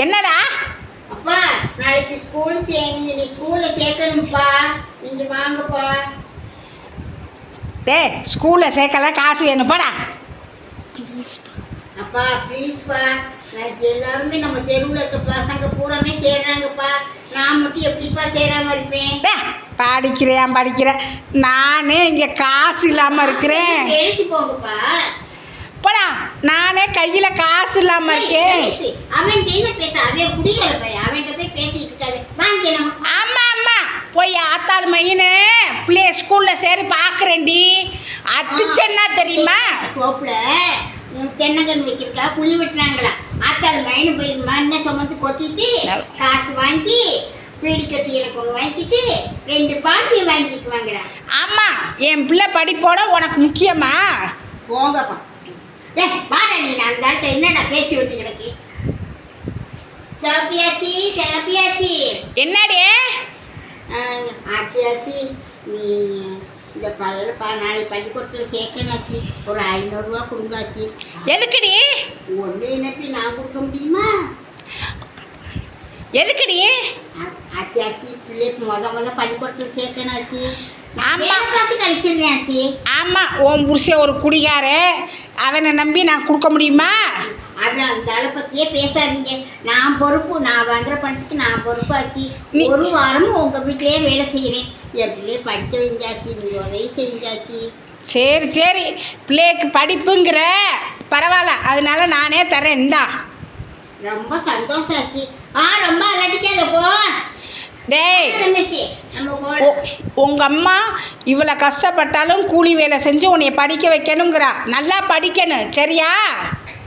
என்னடா? அப்பா நாளைக்கு நீ ஸ்கூலில் சேர்க்கணும்ப்பா. நீங்கள் வாங்கப்பா. டேய், ஸ்கூலில் சேர்க்கலாம் காசு வேணும்ப்பாடா. ப்ளீஸ்ப்பா. அப்பா ப்ளீஸ்ப்பா. நாளைக்கு எல்லாருமே நம்ம தெருவில் இருக்க பசங்க பூராமே சேர்றாங்கப்பா. நான் மட்டும் எப்படிப்பா சேராமல் இருப்பேன்? படிக்கிறேன். நானே இங்கே காசு இல்லாமல் இருக்கிறேன். வேலைக்கு போங்கப்பா. போடா, நானே கையில் காசு இல்லாமல் இருக்கேன். அவன்கிட்ட என்ன பேச? அவன் குடிக்கிற பையன். அவன்கிட்ட போய் பேசிட்டு இருக்காது. வாங்க நம்ம. ஆமா போய் ஆத்தாள் மையனு பிள்ளை ஸ்கூலில் சேரி பார்க்குறேன்டி. அடிச்சேன்னா தெரியுமா? தோப்பில் தென்னங்கன்று வைக்கிறக்கா குழி வெட்டுறாங்களா? ஆத்தாள் மையனு போய் மண்ணை சுமந்து கொட்டிட்டு காசு வாங்கி பீடி கட்டி எனக்கு ஒன்று வாங்கிட்டு 2 பாட்டியை வாங்கிட்டு வாங்கடா. ஆமாம், என் பிள்ளை படிப்போட உனக்கு முக்கியமா? போங்கப்பா. வாடா நீ. நான் அந்த ஆள்கிட்ட என்னடா பேசி விட்டு கிடக்கு. சாப்பியாச்சி. என்னடி? ஆச்சி நீ இந்த பையனப்பா நாளைக்கு பள்ளிக்கூடத்தில் சேர்க்கணாச்சு. ஒரு 500 ரூபா கொடுங்காச்சு. எதுக்குடி? ஒன்று என்னப்பி நான் கொடுக்க முடியுமா? எதுக்குடி? ஆச்சி பிள்ளைக்கு முத பள்ளிக்கூடத்தில் சேர்க்கணாச்சு. பார்த்து கழிச்சிடுறேன் ஆச்சி. ஆமாம், உன் புருஷன் ஒரு குடிகார. அவனை நம்பி நான் கொடுக்க முடியுமா? அதான் அந்த ஆளை பற்றியே பேசாதீங்க. நான் பொறுப்பு. நான் வாங்குற பணத்துக்கு நான் பொறுப்பாச்சு. ஒரு வாரமும் உங்கள் வீட்டிலேயே வேலை செய்கிறேன். என் பிள்ளைய படிக்க வைஞ்சாச்சு. நீங்கள் உதவி செஞ்சாச்சு. சரி, பிள்ளைக்கு படிப்புங்கிற பரவாயில்ல, அதனால நானே தரேன். இந்தா. ரொம்ப சந்தோஷம் ஆச்சு. ரொம்ப அலட்டிக்காத போ. டேய், உங்கள் அம்மா இவ்வளோ கஷ்டப்பட்டாலும் கூலி வேலை செஞ்சு உன்னைய படிக்க வைக்கணுங்கிறா. நல்லா படிக்கணும், சரியா?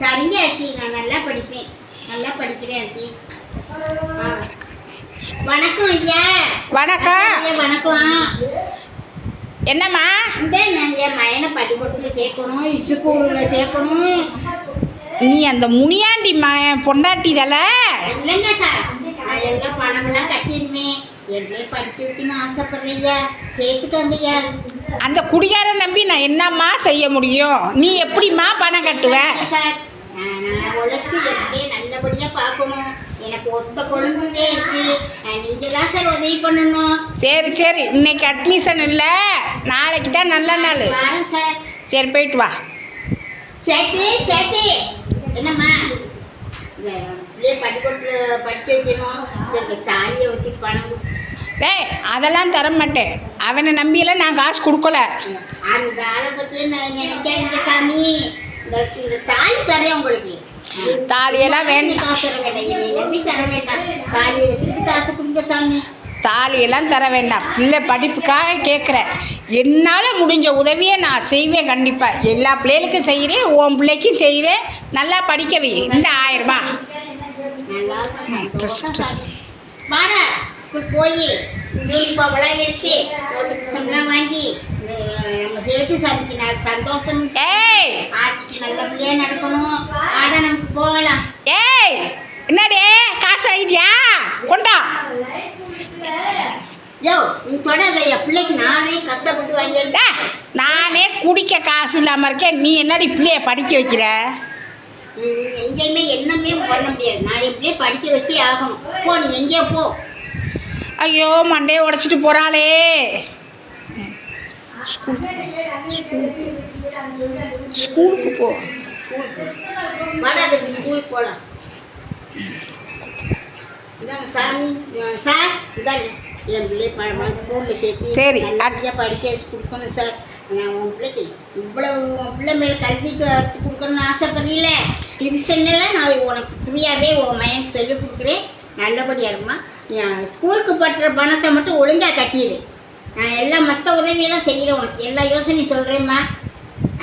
சரிங்க ஆச்சி, நான் நல்லா படிப்பேன். நல்லா படிக்கிறேன் ஆச்சி. வணக்கம் ஐயா. வணக்கம். என்னம்மா? இந்த நான் என் மயனை பள்ளிக்கூடத்தில் சேர்க்கணும், ஸ்கூலில் சேர்க்கணும். நீ அந்த முனியாண்டி பொண்டாட்டி தல? இல்லைங்க சார், நான் எல்லாம் பணமெல்லாம் கட்டிடுவேன். என்னையே படிக்க வைக்கணும்னு ஆசைப்படுறீங்க. சேர்த்துக்கங்கய்யா. அந்த குடிகார நம்பி நான் என்னம்மா செய்ய முடியும்? நீ எப்படிம்மா பணம் கட்டுவ? சார், நான் உழைச்சி எப்படியே நல்லபடியாக பார்க்கணும். எனக்கு ஒத்த குழந்தைதே இருக்கு. நீங்கள் தான் சார் உதவி பண்ணணும். சரி, இன்னைக்கு அட்மிஷன் இல்லை, நாளைக்கு தான் நல்ல நாள். வரேன் சார். சரி, போயிட்டு வா. சேட்டு என்னம்மா? இந்த பிள்ளைய பள்ளிக்கூடத்தில் படிக்க வைக்கணும். இந்த தாலியை வச்சு பணம். டேய், அதெல்லாம் தர மாட்டேன். அவனை நம்பியெல்லாம் நான் காசு கொடுக்கல. அந்த ஆளை பற்றி நினைக்காதீங்க சாமி. இந்த தாலி தரேன் உங்களுக்கு. தாலியெல்லாம் வேண்டாம். காசு தர வேண்டாம். என்னை நம்பி தர வேண்டாம். தாலியை வச்சுக்கிட்டு காசு கொடுங்க சாமி. தாலியெல்லாம் தர வேண்டாம். பிள்ளை படிப்புக்காக கேட்குறேன். என்னால் முடிஞ்ச உதவியை நான் செய்வேன் கண்டிப்பாக. எல்லா பிள்ளைகளுக்கும் செய்கிறேன், உன் பிள்ளைக்கும் செய்கிறேன். நல்லா படிக்க வை. இந்த 1000 ரூபா. நல்லா வாடா. ஸ்கூல் போய் யூனிஃபார்ம்லாம் எடுத்து நோட்டிஃபிகேஷன்லாம் வாங்கி நம்ம சேர்த்து சாமிக்கு நான் சந்தோஷம். ஆட்சிக்கு நல்ல பிள்ளையாக நடக்கணும். ஆடா நமக்கு போகலாம். என்னடே, காசு ஆகிட்டியா? கொண்டா. நீ தொடாத. என் பிள்ளைக்கு நானே கஷ்டப்பட்டு வாங்கியிருந்தேன். நானே குடிக்க காசு இல்லாமல் இருக்கேன். நீ என்னடி பிள்ளைய படிக்க வைக்கிற? நீ எங்கேயுமே என்னமே பண்ண முடியாது. நான் என் பிள்ளைய படிக்க வச்சே ஆகணும். போ, நீ எங்கேயோ போ. ஐயோ, மண்டையை உடச்சிட்டு போகிறாளே. ஸ்கூலுக்கு போ. வாடாத, ஸ்கூலுக்கு போகலாம். இதாங்க சாமி. சார், இதாங்க என் பிள்ளை ஸ்கூலில் சேர்த்து சரி நல்லபடியாக படிக்க கொடுக்கணும் சார். நான் உன் பிள்ளைக்கு இவ்வளவு உன் பிள்ளை மேலே கல்விக்கு கற்று கொடுக்கணும்னு ஆசைப்படுறீங்கள. டிவிஷன்லாம் நான் உனக்கு ஃப்ரீயாகவே உன் மையனுக்கு சொல்லிக் கொடுக்குறேன். நல்லபடியாக இருக்குமா. ஸ்கூலுக்கு பட்டுற பணத்தை மட்டும் ஒழுங்காக கட்டிடு. நான் எல்லாம் மற்ற உதவியெல்லாம் செய்கிறேன். உனக்கு எல்லா யோசனையும் சொல்கிறேம்மா.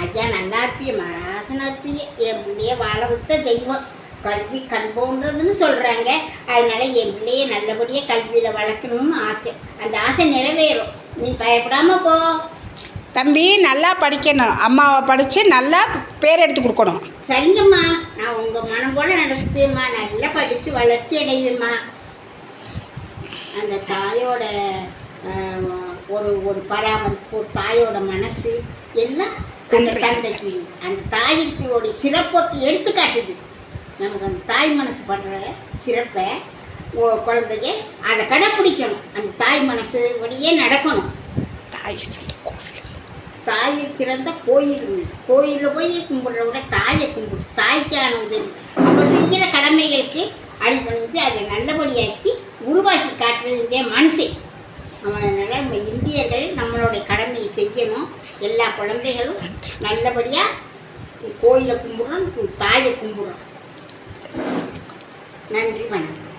ஐயா நல்லா இருப்பியம்மா, ராசனாக இருப்பிய. என் பிள்ளைய வாழ விட்ட தெய்வம். கல்வி கண்போன்றதுன்னு சொல்கிறாங்க. அதனால் என் பிள்ளைய நல்லபடியாக கல்வியில் வளர்க்கணும்னு ஆசை. அந்த ஆசை நிறைவேறும். நீ பயப்படாமல் போ. தம்பி, நல்லா படிக்கணும். அம்மாவை படித்து நல்லா பேர் எடுத்து கொடுக்கணும். சரிங்கம்மா, நான் உங்கள் மனம் போல் நடப்பேம்மா. நல்லா படித்து வளர்ச்சி அடைவேம்மா. அந்த தாயோட ஒரு பராமரிப்பு, ஒரு தாயோட மனசு எல்லாம் அந்த தந்தைக்கு, அந்த தாயிற்குடைய சிறப்புக்கு எடுத்துக்காட்டுது. நமக்கு அந்த தாய் மனசு படுற சிறப்பை குழந்தைங்க அதை கடைப்பிடிக்கணும். அந்த தாய் மனசு வழியே நடக்கணும். தாய் சொல்ல தாயில் சிறந்த கோயிலில் போய் கும்பிட்ற விட தாயை கும்பிடு. தாய்க்கான உதவி நம்ம செய்கிற கடமைகளுக்கு அடிபணிஞ்சு அதை நல்லபடியாக்கி உருவாக்கி காட்டுறது மனுஷன். அதனால் நம்ம இந்தியர்கள் நம்மளுடைய கடமையை செய்யணும். எல்லா குழந்தைகளும் நல்லபடியாக கோயிலை கும்பிட்றோம், தாயை கும்பிட்றோம். நன்றி, வணக்கம்.